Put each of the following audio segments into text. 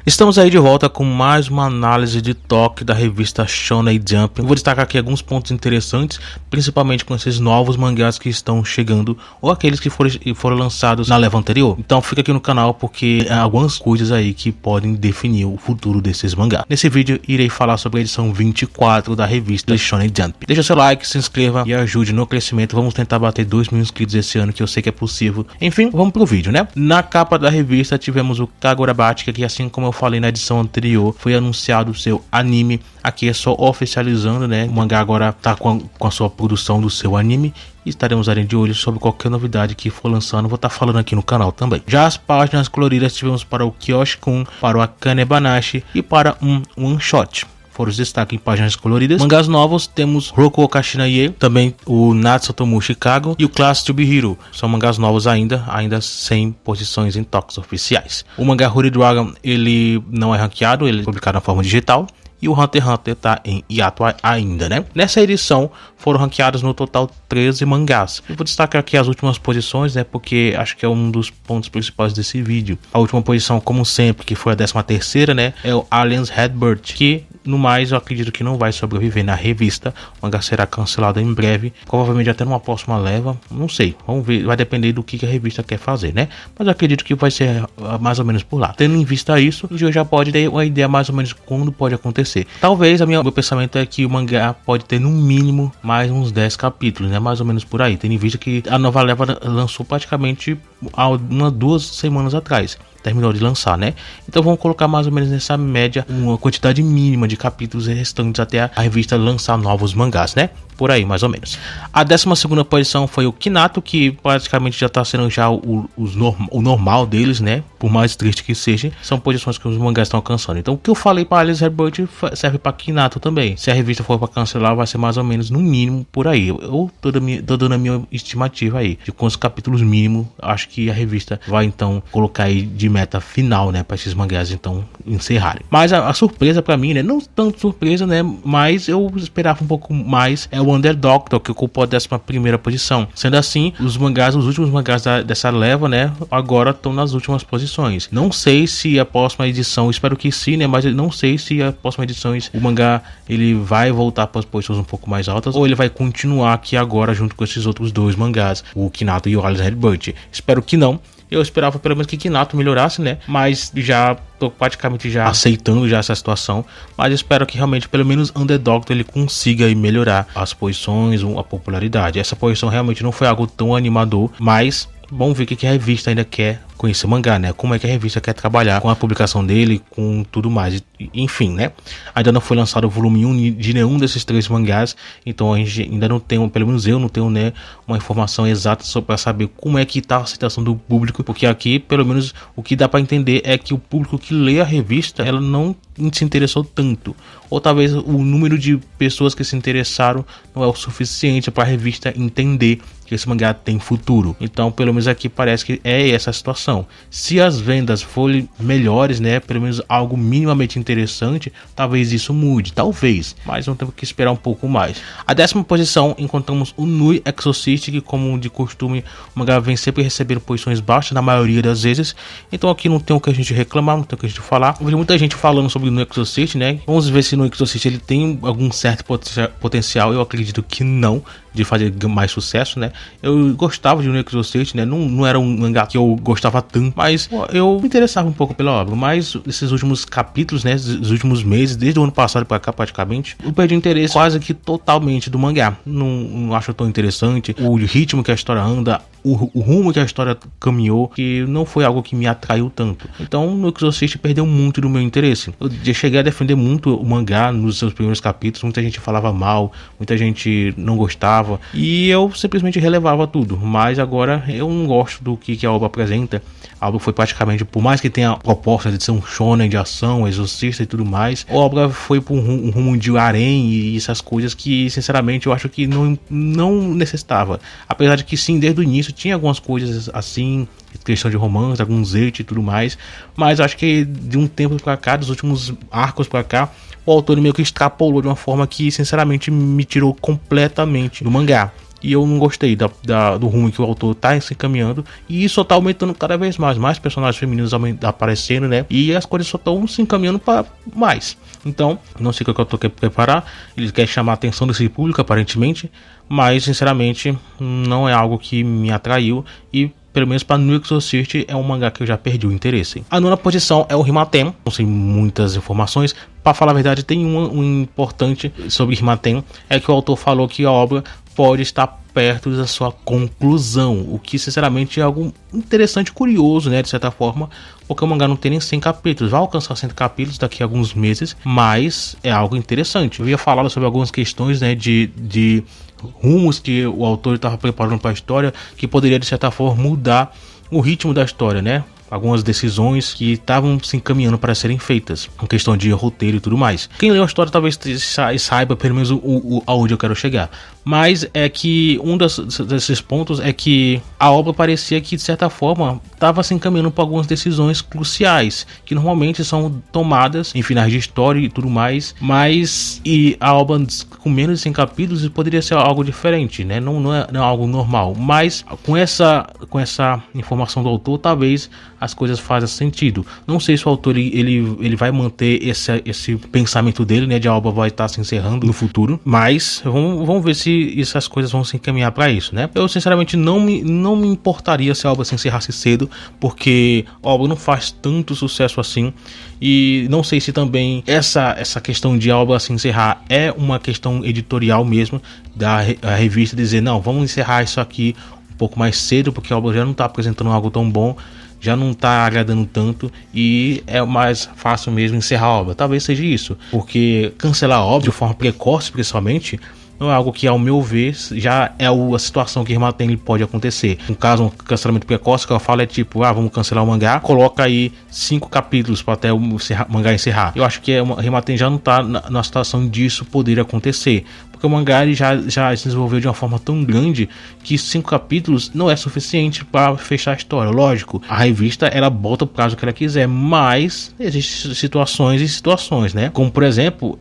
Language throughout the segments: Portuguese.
Estamos aí de volta com mais uma análise de toque da revista Shonen Jump. Eu vou destacar aqui alguns pontos interessantes, principalmente com esses novos mangás que estão chegando ou aqueles que foram lançados na leva anterior. Então fica aqui no canal porque há algumas coisas aí que podem definir o futuro desses mangás. Nesse vídeo irei falar sobre a edição 24 da revista Shonen Jump. Deixa seu like, se inscreva e ajude no crescimento. Vamos tentar bater 2.000 inscritos esse ano, que eu sei que é possível. Enfim, vamos pro vídeo, né? Na capa da revista tivemos o Kagurabachi, que assim como eu falei na edição anterior, foi anunciado o seu anime. Aqui é só oficializando, né? O mangá agora tá com a sua produção do seu anime. E estaremos ali de olho sobre qualquer novidade que for lançando. Vou estar falando aqui no canal também. Já as páginas coloridas tivemos para o Kyoshi-kun, para o Akane Banashi e para um one shot. Foram os destaques em páginas coloridas. Mangás novos temos Roku Okashinaie, também o Natsutomu Chicago e o Class to Be Hero. São mangás novos ainda sem posições em toques oficiais. O mangá Holy Dragon, ele não é ranqueado, ele é publicado na forma digital. E o Hunter x Hunter tá em hiato ainda, né? Nessa edição foram ranqueados no total 13 mangás. Eu vou destacar aqui as últimas posições, né? Porque acho que é um dos pontos principais desse vídeo. A última posição, como sempre, que foi a 13ª, né? É o Aliens Headbird, que no mais eu acredito que não vai sobreviver na revista. O mangá será cancelado em breve, provavelmente até numa próxima leva. Não sei, vamos ver, vai depender do que a revista quer fazer, né? Mas eu acredito que vai ser mais ou menos por lá. Tendo em vista isso, o jogo já pode ter uma ideia mais ou menos quando pode acontecer. Talvez meu pensamento é que o mangá pode ter no mínimo mais uns 10 capítulos, né? Mais ou menos por aí. Tendo em vista que a nova leva lançou praticamente há 2 semanas atrás. Terminou de lançar, né? Então vamos colocar mais ou menos nessa média uma quantidade mínima de capítulos restantes até a revista lançar novos mangás, né? Por aí, mais ou menos. A 12ª posição foi o Kinato, que praticamente já está sendo já o normal deles, né? Por mais triste que seja, são posições que os mangás estão alcançando. Então o que eu falei para Alice Herbert serve para Kinato também. Se a revista for para cancelar, vai ser mais ou menos no mínimo por aí. Eu tô dando a minha estimativa aí de quantos capítulos mínimo acho que a revista vai então colocar aí de meta final, né, para esses mangás então encerrarem. Mas a surpresa para mim, né, não tanto surpresa, né, mas eu esperava um pouco mais, é o Under Doctor, que ocupou a 11ª posição. Sendo assim, os últimos mangás dessa leva, né, agora estão nas últimas posições. Não sei se a próxima edição, espero que sim, né, mas não sei se a próxima edição o mangá ele vai voltar para as posições um pouco mais altas ou ele vai continuar aqui agora junto com esses outros 2 mangás, o Kinato e o Alice Headbird. Espero que não. Eu esperava pelo menos que Kinato melhorasse, né? Mas já tô praticamente já aceitando já essa situação. Mas espero que realmente pelo menos Underdog ele consiga aí melhorar as posições, a popularidade. Essa posição realmente não foi algo tão animador, mas vamos ver o que a revista ainda quer com esse mangá, né? Como é que a revista quer trabalhar com a publicação dele, com tudo mais, enfim, né? Ainda não foi lançado o volume 1 de nenhum desses 3 mangás, então a gente ainda não tem, pelo menos eu não tenho, né, uma informação exata só para saber como é que tá a aceitação do público, porque aqui, pelo menos, o que dá para entender é que o público que lê a revista, ela não se interessou tanto, ou talvez o número de pessoas que se interessaram não é o suficiente para a revista entender que esse mangá tem futuro. Então, pelo menos aqui parece que é essa a situação. Se as vendas forem melhores, né, pelo menos algo minimamente interessante, talvez isso mude, talvez, mas vamos ter que esperar um pouco mais. A 10ª posição encontramos o Nui Exorcist, que como de costume o mangá vem sempre recebendo posições baixas na maioria das vezes, então aqui não tem o que a gente reclamar, não tem o que a gente falar. Eu vi muita gente falando sobre o Nui Exorcist, né, vamos ver se o Nui Exorcist ele tem algum certo potencial. Eu acredito que não, de fazer mais sucesso, né. Eu gostava de Nui Exorcist, né, não era um mangá que eu gostava tanto, mas eu me interessava um pouco pela obra. Mas esses últimos capítulos, né, os últimos meses, desde o ano passado para cá praticamente, eu perdi o interesse quase que totalmente do mangá. Não acho tão interessante o ritmo que a história anda, o rumo que a história caminhou, que não foi algo que me atraiu tanto. Então no Exorcist perdeu muito do meu interesse. Eu já cheguei a defender muito o mangá nos seus primeiros capítulos, muita gente falava mal, muita gente não gostava, e eu simplesmente relevava tudo. Mas agora eu não gosto do que a obra apresenta. A obra foi praticamente, por mais que tenha a proposta de ser um shonen de ação, exorcista e tudo mais, a obra foi por um rumo de harém e essas coisas que sinceramente eu acho que não necessitava. Apesar de que sim, desde o início tinha algumas coisas assim, questão de romance, alguns hate e tudo mais, mas acho que de um tempo pra cá, dos últimos arcos pra cá, o autor meio que extrapolou de uma forma que sinceramente me tirou completamente do mangá. e eu não gostei do rumo que o autor tá se encaminhando, e isso só tá aumentando cada vez mais personagens femininos aparecendo, né, e as coisas só estão se encaminhando para mais. Então, não sei o que o autor quer preparar, ele quer chamar a atenção desse público aparentemente, mas sinceramente não é algo que me atraiu, e pelo menos para No Exorcist é um mangá que eu já perdi o interesse. A nona posição é o Rimaten, não sei muitas informações. Para falar a verdade, tem um importante sobre Rimaten, é que o autor falou que a obra pode estar perto da sua conclusão, o que sinceramente é algo interessante e curioso, né, de certa forma, porque o mangá não tem nem 100 capítulos, vai alcançar 100 capítulos daqui a alguns meses, mas é algo interessante. Eu ia falar sobre algumas questões, né, de rumos que o autor estava preparando para a história, que poderia de certa forma mudar o ritmo da história, né? Algumas decisões que estavam se encaminhando para serem feitas, com questão de roteiro e tudo mais. Quem leu a história talvez saiba pelo menos aonde eu quero chegar. Mas é que desses pontos é que a obra parecia que de certa forma estava se encaminhando para algumas decisões cruciais, que normalmente são tomadas em finais de história e tudo mais, mas e a obra com menos de 100 capítulos poderia ser algo diferente, né? Não é algo normal, mas com essa informação do autor, talvez as coisas façam sentido. Não sei se o autor ele vai manter esse pensamento dele, né, de a obra vai estar se encerrando no futuro, mas vamos ver se essas coisas vão se encaminhar para isso, né? Eu sinceramente não me importaria se a obra se encerrasse cedo, porque a obra não faz tanto sucesso assim, e não sei se também essa questão de a obra se encerrar é uma questão editorial mesmo, da revista dizer, não, vamos encerrar isso aqui um pouco mais cedo, porque a obra já não está apresentando algo tão bom, já não está agradando tanto e é mais fácil mesmo encerrar a obra. Talvez seja isso, porque cancelar a obra de forma precoce, principalmente, não é algo que, ao meu ver, já é a situação que Rimaten pode acontecer. No caso, um cancelamento precoce, que eu falo é tipo, vamos cancelar o mangá, coloca aí 5 capítulos para até o mangá encerrar. Eu acho que Rimaten já não está na situação disso poder acontecer, porque o mangá ele já se desenvolveu de uma forma tão grande que 5 capítulos não é suficiente para fechar a história. Lógico, a revista ela bota o prazo que ela quiser, mas existem situações e situações, né? Como por exemplo,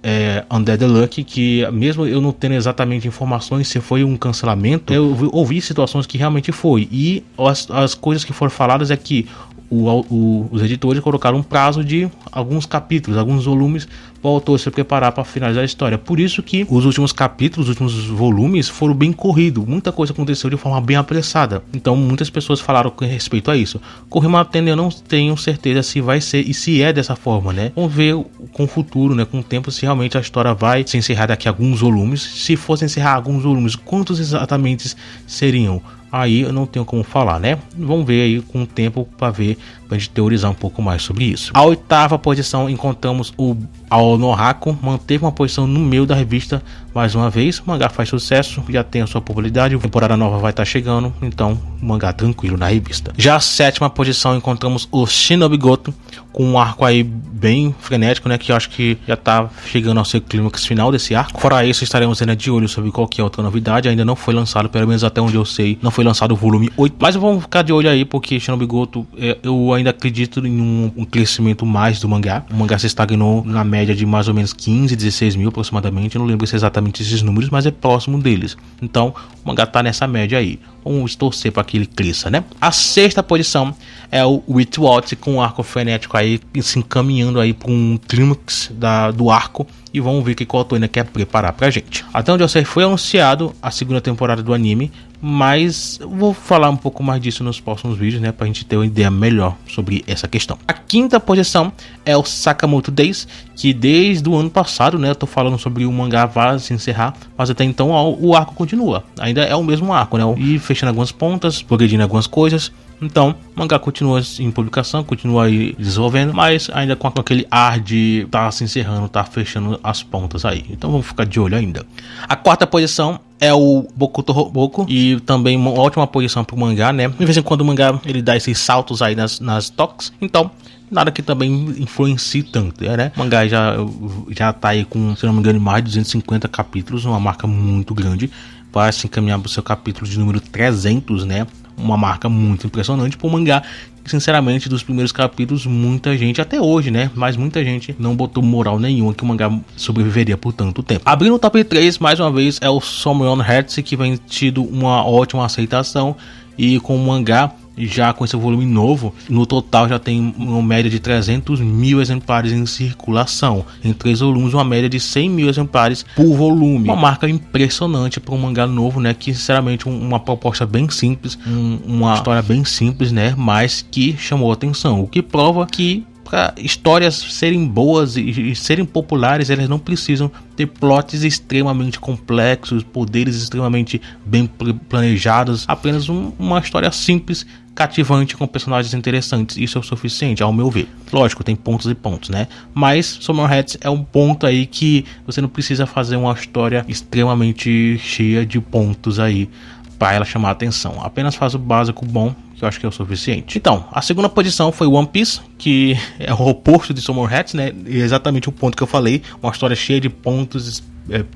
Undead Luck, que mesmo eu não tendo exatamente informações se foi um cancelamento, eu ouvi situações que realmente foi, e as coisas que foram faladas é que os editores colocaram um prazo de alguns capítulos, alguns volumes, para o autor se preparar para finalizar a história. Por isso que os últimos capítulos, os últimos volumes foram bem corridos, muita coisa aconteceu de forma bem apressada. Então muitas pessoas falaram com respeito a isso. Com Rimaten eu não tenho certeza se vai ser e se é dessa forma, né? Vamos ver com o futuro, né? Com o tempo, se realmente a história vai se encerrar daqui a alguns volumes. Se fosse encerrar alguns volumes, quantos exatamente seriam? Aí eu não tenho como falar, né? Vamos ver aí com o tempo para ver, pra gente teorizar um pouco mais sobre isso. A 8ª posição encontramos o Aonohako, manteve uma posição no meio da revista mais uma vez. O mangá faz sucesso, já tem a sua popularidade, a temporada nova vai estar chegando, então o mangá tranquilo na revista. Já a 7ª posição encontramos o Shinobi Goto, com um arco aí bem frenético, né, que eu acho que já tá chegando ao seu clímax final desse arco. Fora isso, estaremos ainda de olho sobre qual que é outra novidade, ainda não foi lançado, pelo menos até onde eu sei, não foi lançado o volume 8, mas vamos ficar de olho aí, porque Shinobi Goto, eu ainda acredito em um crescimento mais do mangá. O mangá se estagnou na média de mais ou menos 15, 16 mil aproximadamente, eu não lembro se é exatamente esses números, mas é próximo deles. Então, o mangá tá nessa média aí. Vamos torcer para que ele cresça, né? A 6ª posição é o Witchwatch, com um arco frenético aí, se encaminhando aí para um clímax do arco, e vamos ver o que o autor ainda quer preparar pra gente. Até onde eu sei, foi anunciado a 2ª temporada do anime, mas eu vou falar um pouco mais disso nos próximos vídeos, né, pra gente ter uma ideia melhor sobre essa questão. A 5ª posição é o Sakamoto Days, que desde o ano passado, né, eu tô falando sobre o mangá vai se encerrar, mas até então o arco continua, ainda é o mesmo arco, né, e fechando algumas pontas, progredindo algumas coisas. Então, o mangá continua em publicação, continua aí desenvolvendo, mas ainda com aquele ar de tá se encerrando, tá fechando as pontas aí. Então vamos ficar de olho ainda. A 4ª posição é o Bokuto Boku, e também uma ótima posição pro mangá, né? De vez em quando o mangá ele dá esses saltos aí nas toques, então nada que também influencie tanto, né? O mangá já tá aí com, se não me engano, mais de 250 capítulos, uma marca muito grande, para se encaminhar pro seu capítulo de número 300, né? Uma marca muito impressionante para um mangá E sinceramente, dos primeiros capítulos, muita gente, até hoje, né, mas muita gente não botou moral nenhuma que o mangá sobreviveria por tanto tempo. Abrindo o top 3, mais uma vez, é o Summoner Hearts, que vem tido uma ótima aceitação, e com o mangá já com esse volume novo, no total já tem uma média de 300 mil exemplares em circulação. Em 3 volumes, uma média de 100 mil exemplares por volume. Uma marca impressionante para um mangá novo, né? Que sinceramente uma proposta bem simples, uma história bem simples, né? Mas que chamou atenção. O que prova que para histórias serem boas e serem populares, elas não precisam ter plots extremamente complexos, poderes extremamente bem planejados. Apenas uma história simples, cativante, com personagens interessantes. Isso é o suficiente, ao meu ver. Lógico, tem pontos e pontos, né? Mas Summoner Hearts é um ponto aí que você não precisa fazer uma história extremamente cheia de pontos aí para ela chamar a atenção. Apenas faz o básico bom, que eu acho que é o suficiente. Então, a segunda posição foi One Piece, que é o oposto de Summoner Hearts, né? E exatamente o ponto que eu falei, uma história cheia de pontos,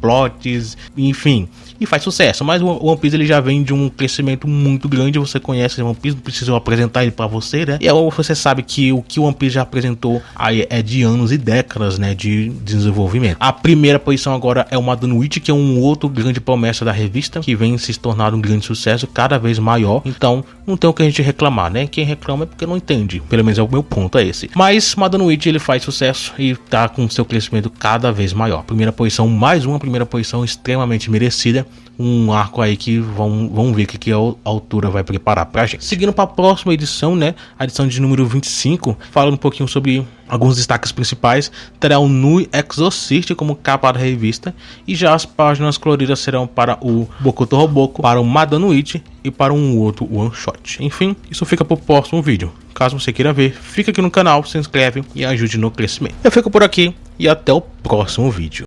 plots, enfim, e faz sucesso. Mas o One Piece ele já vem de um crescimento muito grande. Você conhece o One Piece, não precisa apresentar ele para você, né? E você sabe que o One Piece já apresentou aí é de anos e décadas, né, de desenvolvimento. A primeira posição agora é o Madan Witch, que é um outro grande promessa da revista, que vem se tornar um grande sucesso, cada vez maior. Então não tem o que a gente reclamar, né? Quem reclama é porque não entende, pelo menos é o meu ponto, é esse. Mas Madan Witch ele faz sucesso e tá com seu crescimento cada vez maior. Primeira posição, mais uma primeira posição extremamente merecida. Um arco aí que vamos ver o que a autora vai preparar pra gente. Seguindo para a próxima edição, né? A edição de número 25, falando um pouquinho sobre alguns destaques principais. Terá o Nui Exorcist como capa da revista, e já as páginas coloridas serão para o Bokuto Roboco, para o Madan Witch e para um outro one shot. Enfim, isso fica para o próximo vídeo. Caso você queira ver, fica aqui no canal, se inscreve e ajude no crescimento. Eu fico por aqui e até o próximo vídeo.